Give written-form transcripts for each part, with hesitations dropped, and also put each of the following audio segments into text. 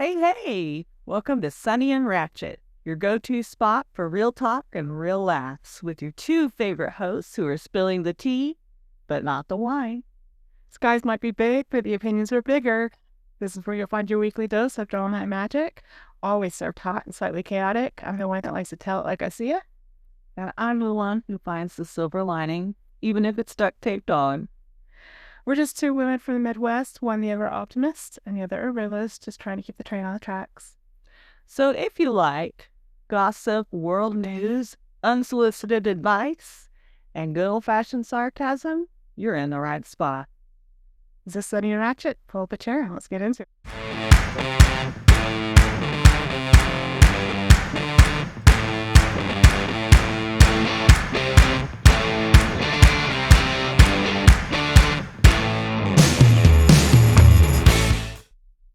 Hey! Welcome to Sunny and Ratchet, your go-to spot for real talk and real laughs with your two favorite hosts who are spilling the tea, but not the wine. Skies might be big, but the opinions are bigger. This is where you'll find your weekly dose of drama and magic, always served hot and slightly chaotic. I'm the one that likes to tell it like I see it. And I'm the one who finds the silver lining, even if it's duct taped on. We're just two women from the Midwest, one the ever optimist, and the other a realist, just trying to keep the train on the tracks. So if you like gossip, world news, unsolicited advice, and good old-fashioned sarcasm, you're in the right spot. Is this Sunny and Ratchet? Pull up a chair and let's get into it.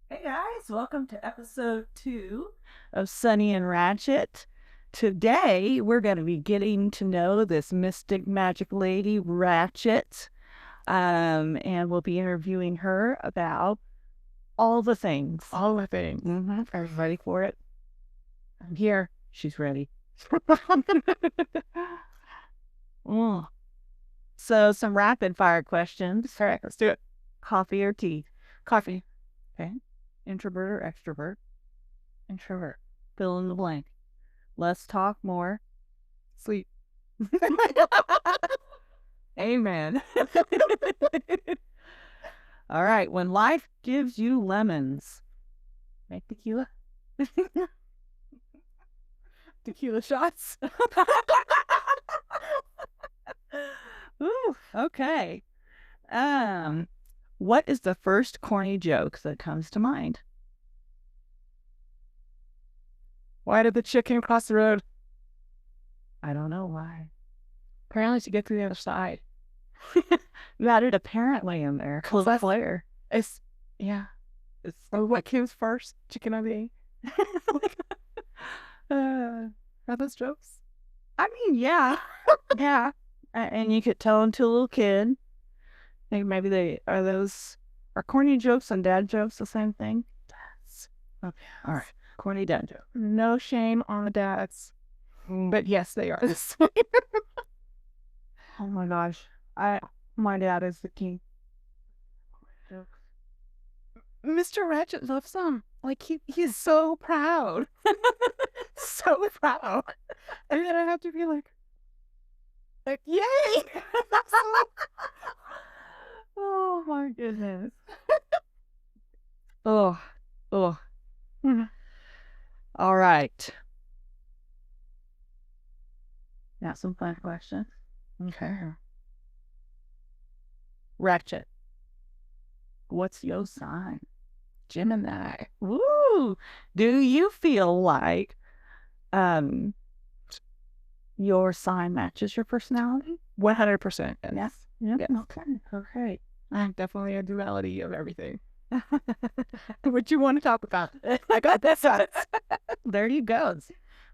Hey guys, welcome to episode 2 of Sunny and Ratchet. Today, we're going to be getting to know this mystic magic lady, Ratchet, and we'll be interviewing her about all the things. All the things. Are you ready for it? I'm here. She's ready. So, some rapid fire questions. All right, let's do it. Coffee or tea? Coffee. Okay. Introvert or extrovert? Introvert. Fill in the blank. Less talk, more Sleep. Amen. All right. When life gives you lemons, make tequila. Tequila shots. Ooh, okay. What is the first corny joke that comes to mind? Why did the chicken cross the road? I don't know why. Apparently to get to the other side. That it apparently in there. Well, that's clear. It's, yeah. It's What came first? Chicken or the egg? Are those jokes? I mean, yeah. Yeah. And you could tell them to a little kid. I think maybe are corny jokes and dad jokes the same thing? Dads. Okay. All right. Corny dad joke. No shame on the dads. But yes, they are the same. Oh my gosh. My dad is the king. Mr. Ratchet loves them. Like he's so proud. So proud. And then I have to be like yay! Oh my goodness. Oh. All right. Now some fun questions. Okay. Ratchet. What's your sign? Gemini. Woo! Do you feel like your sign matches your personality? 100%. Yes. Yep. Yes. Okay. I'm definitely a duality of everything. What you want to talk about? I got this one. There you go.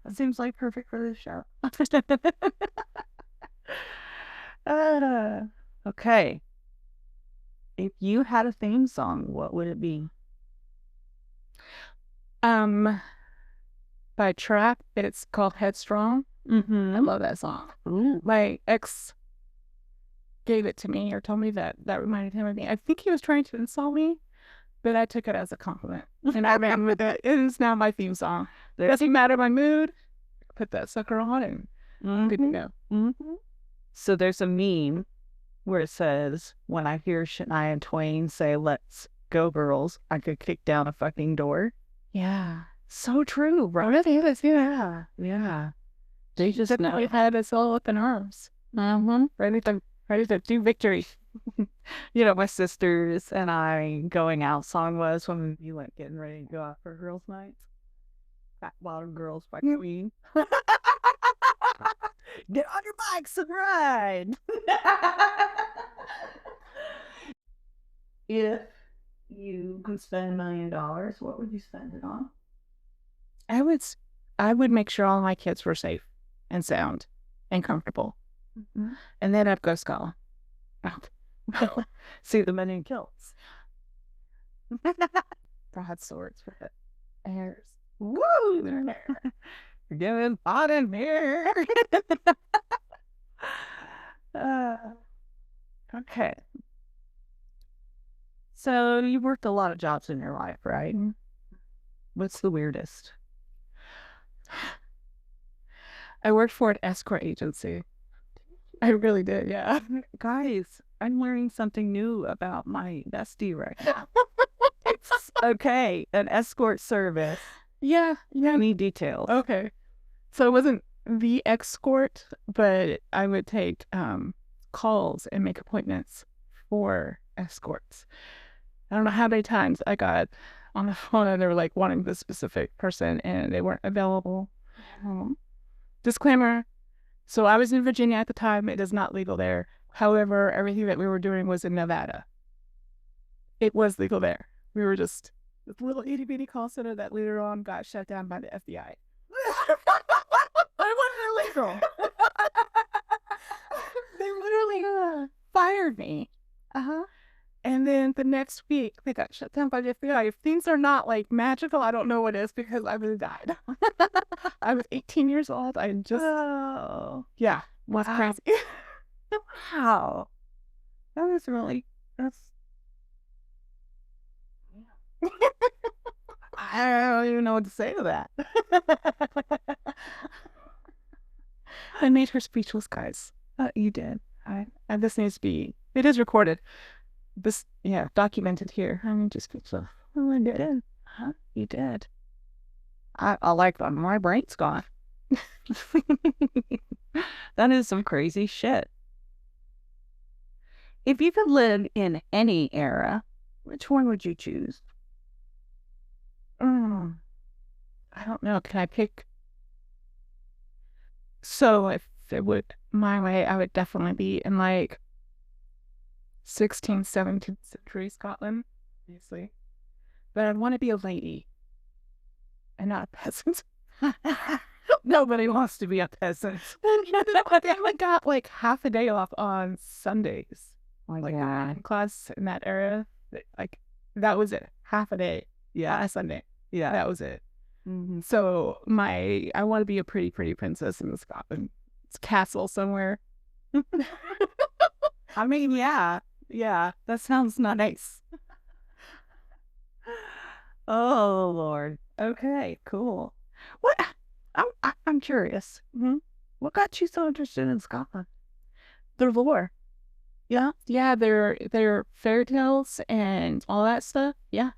That seems like perfect for this show. Okay. If you had a theme song, what would it be? By Trap, it's called Headstrong. I love that song. My ex gave it to me or told me that reminded him of me. I think he was trying to insult me, but I took it as a compliment. And I ran with it. It is now my theme song. It doesn't matter my mood. Put that sucker on and good to go. So there's a meme where it says, when I hear Shania Twain say, "Let's go, girls," I could kick down a fucking door. Yeah. So true, bro. Really is, yeah. Yeah. They just know. We had us all up in arms. Ready to do victory. You know, my sisters and I going out song was when we went getting ready to go out for girls' night. Fat Bottom Girls by Queen. Get on your bikes and ride. If you could spend $1 million, what would you spend it on? I would make sure all my kids were safe and sound and comfortable. And then I'd go skull. See the men in kilts. Broadswords for it. Airs. Woo! You're getting hot in here. uh, okay. So you worked a lot of jobs in your life, right? Mm-hmm. What's the weirdest? I worked for an escort agency. I really did, yeah. Guys, I'm learning something new about my bestie right now. It's okay, an escort service. Yeah. Any details? Okay. So it wasn't the escort, but I would take calls and make appointments for escorts. I don't know how many times I got on the phone and they were like wanting this specific person and they weren't available. Disclaimer. So I was in Virginia at the time. It is not legal there. However, everything that we were doing was in Nevada. It was legal there. We were just this little itty bitty call center that later on got shut down by the FBI. It wasn't illegal. They literally fired me. And then the next week, they got shut down by the FBI. If things are not like magical, I don't know what is because I would have died. I was 18 years old. I just, yeah, was crazy. Wow. That was really, that's, I don't even know what to say to that. I made her speechless, guys. You did. And this needs to be, it is recorded. This, yeah, documented here. I mean, just speechless. Oh, I did. Huh? You did. I like that. My brain's gone. That is some crazy shit. If you could live in any era, which one would you choose? I don't know. Can I pick? So if it would my way, I would definitely be in like 16th, 17th century Scotland, obviously. But I'd want to be a lady and not a peasant. Nobody wants to be a peasant. I only got like half a day off on Sundays. Like class in that era. Like that was it. Half a day. Yeah. A Sunday. Yeah. That was it. Mm-hmm. So I want to be a pretty princess in Scotland. It's castle somewhere. I mean, yeah, that sounds nice. Oh Lord. Okay, cool. What? I'm curious. Mm-hmm. What got you so interested in Scotland? The lore. Yeah, they're fairy tales and all that stuff. Yeah,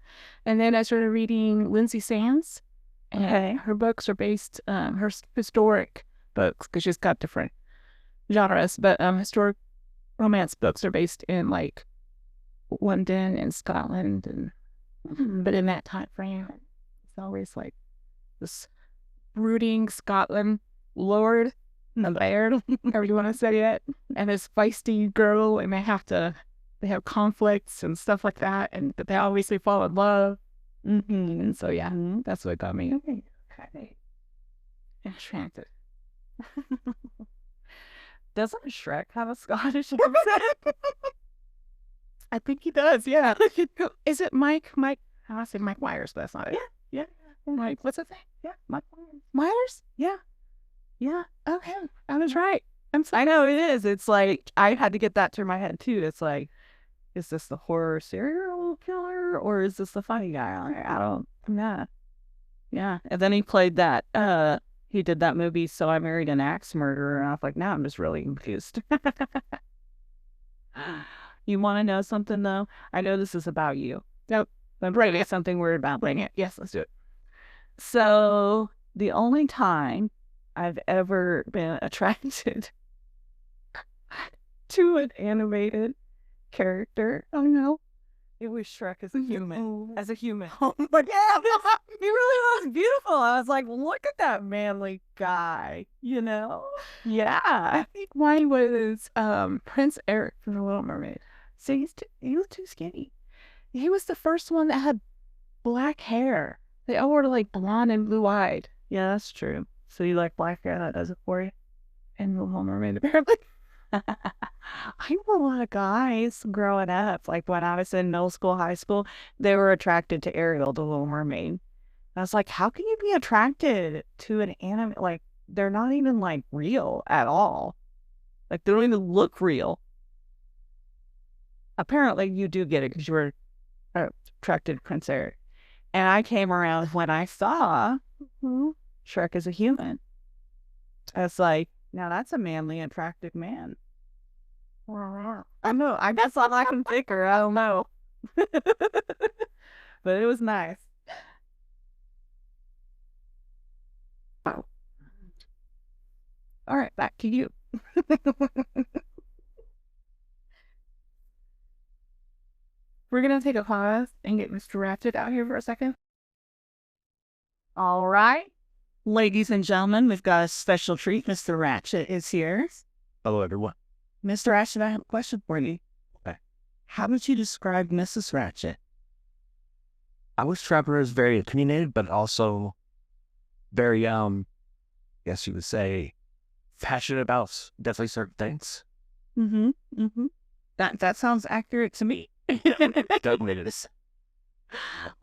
and then I started reading Lindsay Sands. And her books are based, her historic books, because she's got different genres, but historic romance books are based in like London and Scotland, and but in that time frame, it's always like this brooding Scotland lord, the laird, however you want to say it, and this feisty girl, and they have conflicts and stuff like that, but they obviously fall in love. And so, yeah, that's what got me. Okay. Enchanted. Doesn't Shrek have a Scottish accent? I think he does, yeah. Is it Mike? I want to say Mike Myers, but that's not it. Yeah. Mike, what's his name? Yeah, Mike Myers? Yeah. Okay, I was right. I know it is. It's like, I had to get that through my head, too. It's like, is this the horror serial killer or is this the funny guy? I don't know. Yeah. And then he played that, he did that movie, So I Married an Axe Murderer. And I was like, now I'm just really confused. You want to know something, though? I know this is about you. Nope. But right, it's something weird about Bring it. Yes, let's do it. So the only time I've ever been attracted to an animated character, it was Shrek as a human. As a human. Oh my God. He really was beautiful. I was like, look at that manly guy, Yeah. I think mine was Prince Eric from The Little Mermaid. So he was too skinny. He was the first one that had black hair. They all were like blonde and blue-eyed. Yeah, that's true. So you like black hair, that does it for you? And The Little Mermaid, apparently. I knew a lot of guys growing up. Like when I was in middle school, high school, they were attracted to Ariel, the Little Mermaid. I was like, how can you be attracted to an anime? Like, they're not even like real at all. Like, they don't even look real. Apparently, you do get it because you were attracted to Prince Eric. And I came around when I saw Shrek as a human. I was like, now that's a manly, attractive man. I know. I guess I'm not thicker. I don't know. But it was nice. Oh. All right, back to you. We're gonna take a pause and get Mr. Ratchet out here for a second. All right. Ladies and gentlemen, we've got a special treat. Mr. Ratchet is here. Hello, everyone. Mr. Ratchet, I have a question for you. Okay. How would you describe Mrs. Ratchet? I wish Trapper is very opinionated, but also very, I guess you would say, passionate about definitely certain things. Mm-hmm. Mm-hmm. That sounds accurate to me. Definitely it is.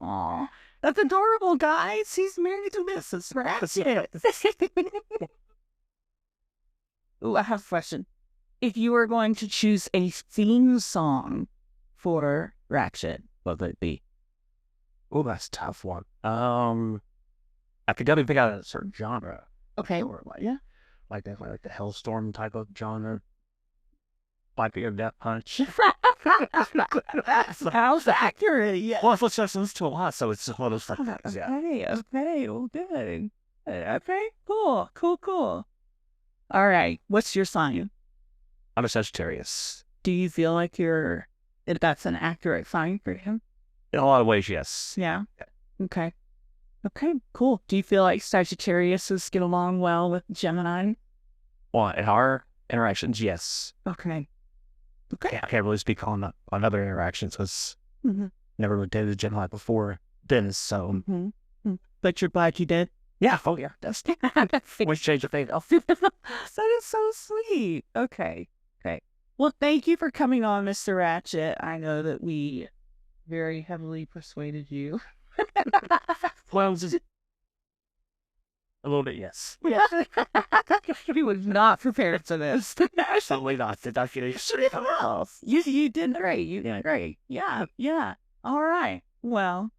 Aw, that's adorable, guys. He's married to Mrs. Ratchet. Ooh, I have a question. If you were going to choose a theme song for Ratchet, what would it be? Oh, that's a tough one. I could definitely pick out a certain genre. Okay. Or like definitely like the Hellstorm type of genre. Might be a Death Punch. That sounds accurate. Yeah. Well, it's just listen to a lot, so it's just one of those things. Yeah. Okay, well, good. Okay, cool. All right, what's your sign? I'm a Sagittarius. Do you feel like that's an accurate sign for him? In a lot of ways, yes. Yeah. Okay, cool. Do you feel like Sagittariuses get along well with Gemini? Well, in our interactions, yes. Okay. I can't really speak on other interactions because never really dated a Gemini before then, so. But you're glad you did? Yeah, oh yeah. That's which change of thing. That is so sweet. Okay. Well, thank you for coming on, Mr. Ratchet. I know that we very heavily persuaded you. Well, just a little bit, yes. Yeah. He was not prepared for this. Absolutely not. Did not get anything else. You did great. You did great. Yeah. All right. Well,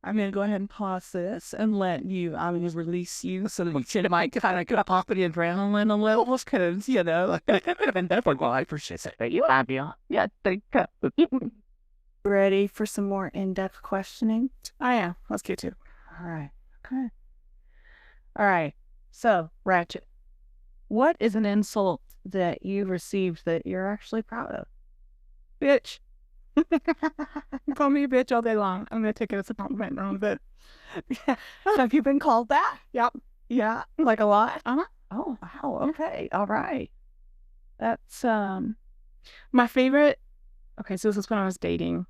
I'm going to go ahead and pause this and let you, I'm going to release you so that you might kind of get off the adrenaline a little because, And definitely, well, I appreciate it. You have you. Yeah, thank you. Ready for some more in-depth questioning? I am. Let's get to it. All right. Okay. All right. So, Ratchet, what is an insult that you received that you're actually proud of? Bitch. Call me a bitch all day long. I'm gonna take it as a compliment, wrong, but Have you been called that? Yep. Yeah, like a lot? Uh-huh. Oh, wow. Okay. All right. That's My favorite. Okay, so this is when I was dating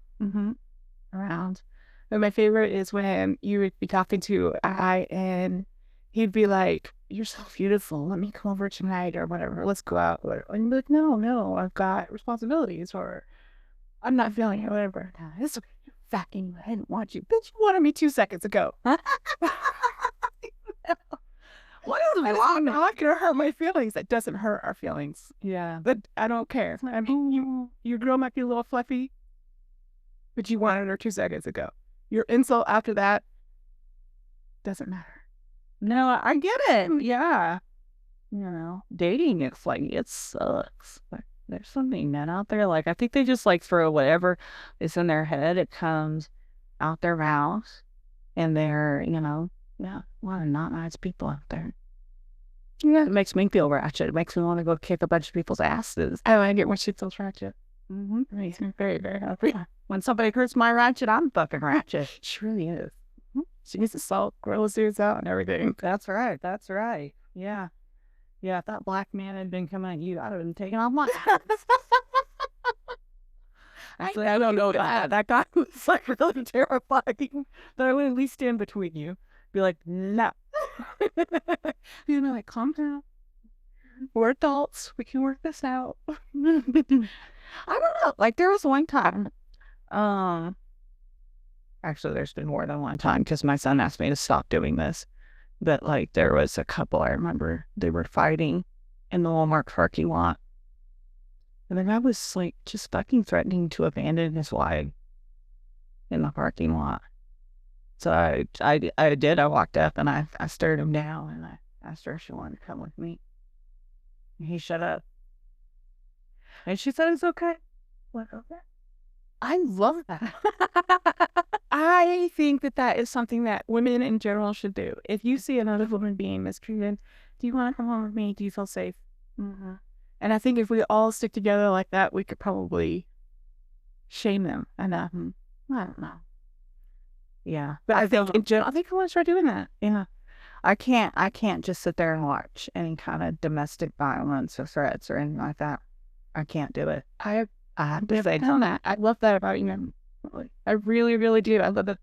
around. But my favorite is when you would be talking to a guy and he'd be like, "You're so beautiful. Let me come over tonight or whatever. Let's go out." And you'd be like, "No, I've got responsibilities or I'm not feeling it, whatever." "Nah, it's okay. You fucking, I didn't want you. Bitch, you wanted me 2 seconds ago." what is my I'm not gonna hurt my feelings. That doesn't hurt our feelings. Yeah. But I don't care. I mean, your girl might be a little fluffy, but you wanted her 2 seconds ago. Your insult after that doesn't matter. No, I get it. Yeah. Dating, it's like, it sucks. But there's some men out there, like, I think they just, like, throw whatever is in their head, it comes out their mouth. And they're, yeah, a lot of not nice people out there. Yeah, it makes me feel ratchet. It makes me want to go kick a bunch of people's asses. I like it when she feels ratchet. It makes me very, very happy. When somebody hurts my ratchet, I'm fucking ratchet. She really is. She needs to salt gorilla dudes out and everything. That's right. Yeah. Yeah, if that black man had been coming at you, I'd have been taking off my Actually, I don't know that. That guy was like really terrifying. But I would at least stand between you. Be like, no. You know, like, calm down. We're adults. We can work this out. I don't know. Like, there was one time, I actually, there's been more than one time because my son asked me to stop doing this. But like, there was a couple I remember they were fighting in the Walmart parking lot, and the guy was like just fucking threatening to abandon his wife in the parking lot. So I did. I walked up and I stared him down and I asked her if she wanted to come with me. And he shut up. And she said it's okay. What, okay? I love that. I think that is something that women in general should do. If you see another woman being mistreated, do you want to come home with me? Do you feel safe? Mm-hmm. And I think if we all stick together like that, we could probably shame them enough. I don't know. Yeah. But I think in general, I think I want to start doing that. Yeah. I can't just sit there and watch any kind of domestic violence or threats or anything like that. I can't do it. I have to say that. I love that about you. I really, really do. I love that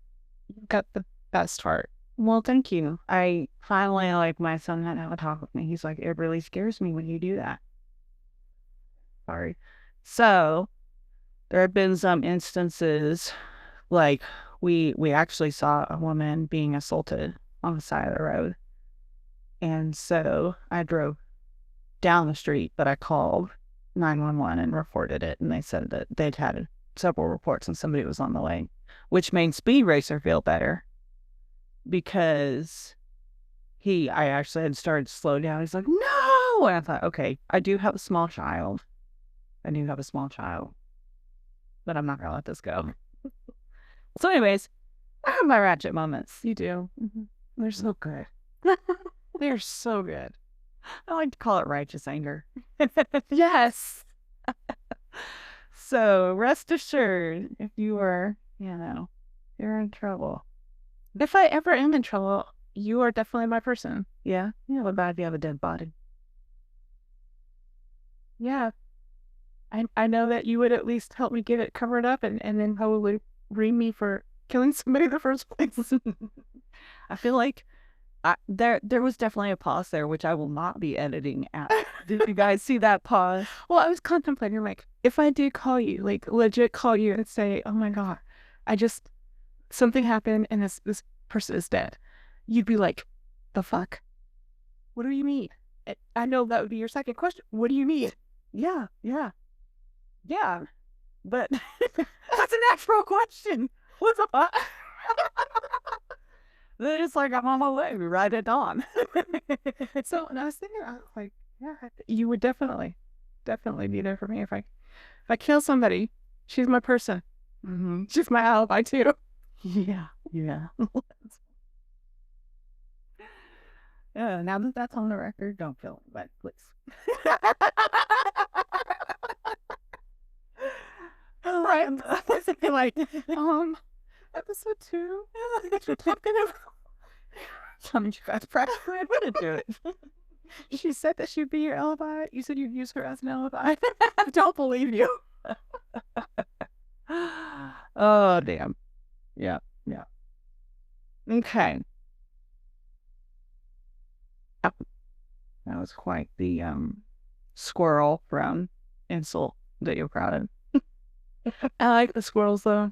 you've got the best heart. Well, thank you. I finally, like, my son had to have a talk with me. He's like, it really scares me when you do that. Sorry. So, there have been some instances, like, we actually saw a woman being assaulted on the side of the road. And so, I drove down the street, but I called 911 and reported it. And they said that they'd had several reports and somebody was on the way, which made Speed Racer feel better because I actually had started to slow down. He's like, no! And I thought, okay, I do have a small child. But I'm not going to let this go. So anyways, I have my ratchet moments. You do. Mm-hmm. They're so good. They're so good. I like to call it righteous anger. Yes. So rest assured, if you are, you're in trouble. If I ever am in trouble, you are definitely my person. Yeah? Yeah, what about if you have a dead body? Yeah. I know that you would at least help me get it covered up and then probably ream me for killing somebody in the first place. I feel like there was definitely a pause there, which I will not be editing out. Did you guys see that pause? Well, I was contemplating, like, if I did call you, like, legit call you and say, oh my God, something happened and this person is dead. You'd be like, the fuck? What do you mean? I know that would be your second question. What do you mean? Yeah. But that's a natural question. What's up? Then it's like, I'm on my way. We ride at dawn. So, and I was thinking, I was like, yeah, you would definitely be there for me. If I kill somebody, she's my person. Mm-hmm. She's my alibi too. Yeah. Now that that's on the record, don't kill me, but please. Right. Like, episode 2. What you're talking about? Tell me you guys practically admitted to it. She said that she'd be your alibi. You said you'd use her as an alibi. I don't believe you. Oh, damn. Yeah. Okay. That was quite the squirrel from insult that you're proud of. I like the squirrels, though.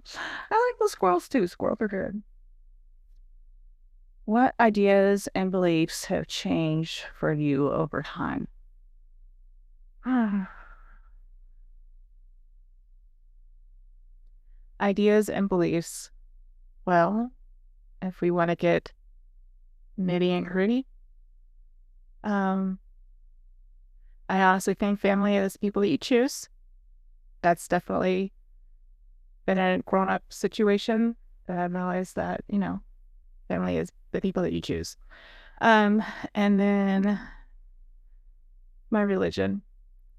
I like the squirrels, too. Squirrels are good. What ideas and beliefs have changed for you over time? Ideas and beliefs. Well, if we want to get nitty and gritty, I honestly think family is people that you choose. That's definitely been a grown-up situation that I've realized that, family is the people that you choose. And then my religion.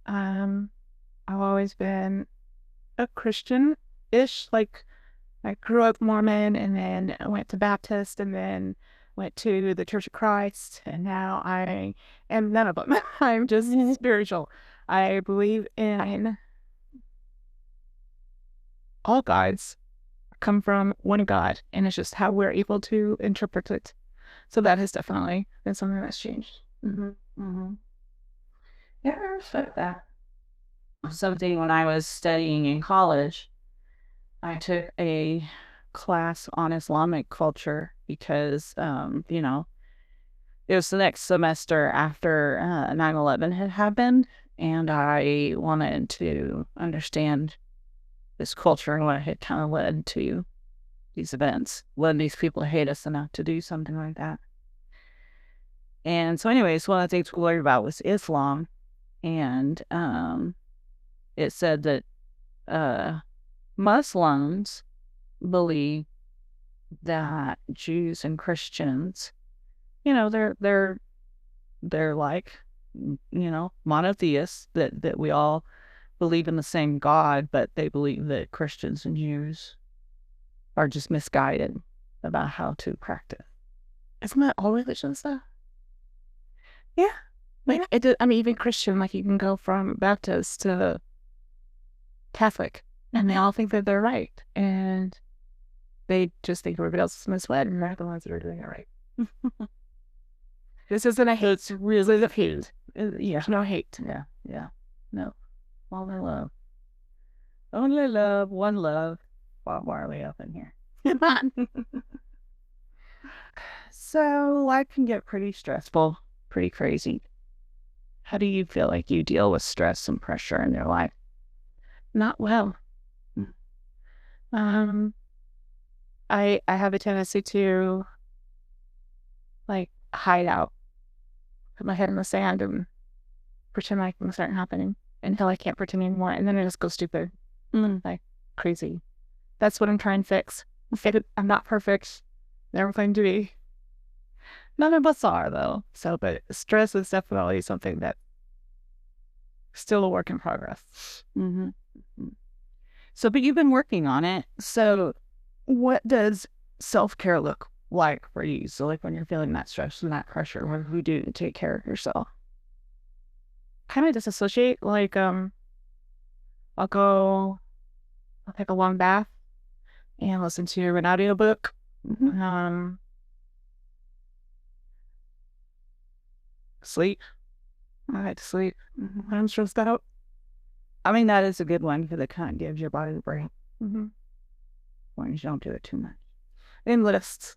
I've always been a Christian-ish. Like, I grew up Mormon and then I went to Baptist and then went to the Church of Christ, and now I am none of them. I'm just spiritual. I believe in all gods come from one God, and it's just how we're able to interpret it. So that has definitely been something that's changed. Yeah, I respect that. Something when I was studying in college, I took a class on Islamic culture because, it was the next semester after 9/11 had happened, and I wanted to understand this culture and what had kind of led to these events, led these people to hate us enough to do something like that. And so, anyways, one of the things we learned about was Islam, and it said that Muslims believe that Jews and Christians, they're like, monotheists, that we all believe in the same God, but they believe that Christians and Jews are just misguided about how to practice. Isn't that all religions though? Yeah. Like even Christian, like you can go from Baptist to Catholic, and they all think that they're right, and they just think everybody else is misled, and they're the ones that are doing it right. This isn't a hate. It's really the hate. Yeah. There's no hate. Yeah. No. Only love. Only love. One love. Bob Marley up in here. So life can get pretty stressful, pretty crazy. How do you feel like you deal with stress and pressure in your life? Not well. I have a tendency to like hide out, put my head in the sand and pretend like things aren't happening until I can't pretend anymore, and then I just go stupid, like crazy. That's what I'm trying to fix. I'm not perfect. Never claimed to be. None of us are, though. So, but stress is definitely something that still a work in progress. Mm-hmm. So, but you've been working on it. So, what does self-care look like for you? So, like when you're feeling that stress and that pressure, what do you do to take care of yourself? Kind of disassociate. Like, I'll take a long bath and listen to an audiobook. Sleep. I like to sleep when I'm stressed out. I mean, that is a good one because it kind of gives your body a break. When you don't do it too much. In lists,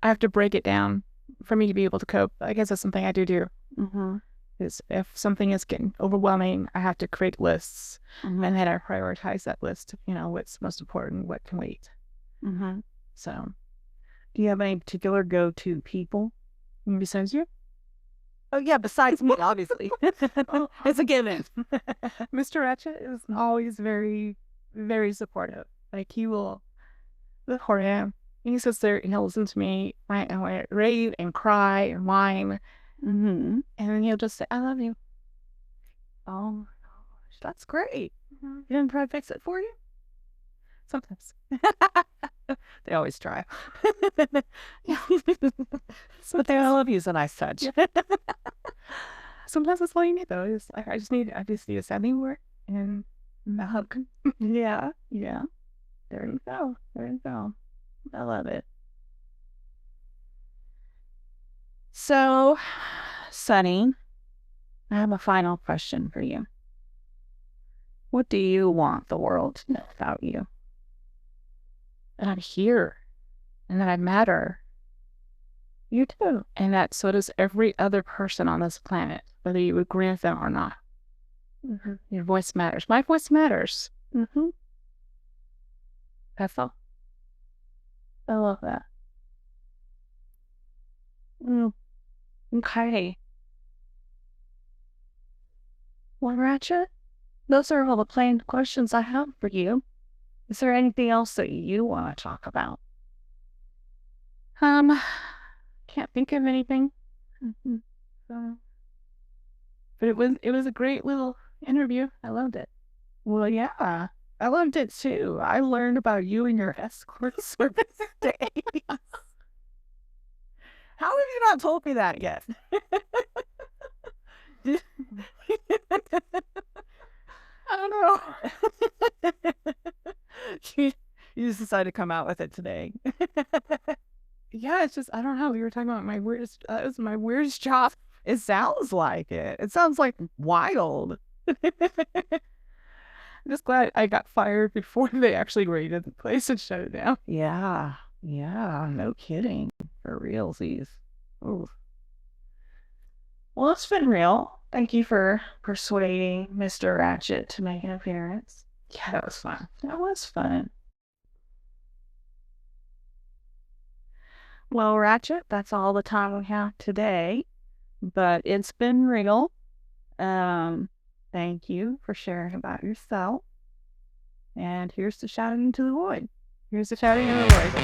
I have to break it down for me to be able to cope. I guess that's something I do. Is if something is getting overwhelming, I have to create lists, and then I prioritize that list. What's most important, what can wait. So, do you have any particular go-to people besides you? Oh yeah, besides me, obviously. It's a given. Mr. Ratchet is always very, very supportive. Like he will support him. He sits there and he'll listen to me rave and cry and whine. And then he'll just say, "I love you." Oh my gosh, that's great. You didn't try to fix it for you? Sometimes. They always try. But they all love you, is a nice touch. Yeah. Sometimes that's all you need, though. I just need a sounding board and a hug. Yeah. There you go. I love it. So, Sunny, I have a final question for you. What do you want the world to know about you? That I'm here, and that I matter. You too. And that so does every other person on this planet, whether you agree with them or not. Your voice matters. My voice matters. That's all. I love that. Okay. Well, Ratchet, those are all the plain questions I have for you. Is there anything else that you want to talk about? Can't think of anything. So, but it was a great little interview. I loved it. Well, yeah, I loved it too. I learned about you and your escort service days. How have you not told me that yet? I don't know. You just decided to come out with it today. Yeah, it's just, I don't know. We were talking about my weirdest, it was my weirdest job. It sounds like it. It sounds like wild. I'm just glad I got fired before they actually raided the place and shut it down. Yeah. Yeah. No kidding. For realsies. Ooh. Well, it's been real. Thank you for persuading Mr. Ratchet to make an appearance. Yeah, that was fun. That was fun. Well, Ratchet, that's all the time we have today. But it's been real. Thank you for sharing about yourself. And here's to shouting into the void. Here's the shouting in the voice.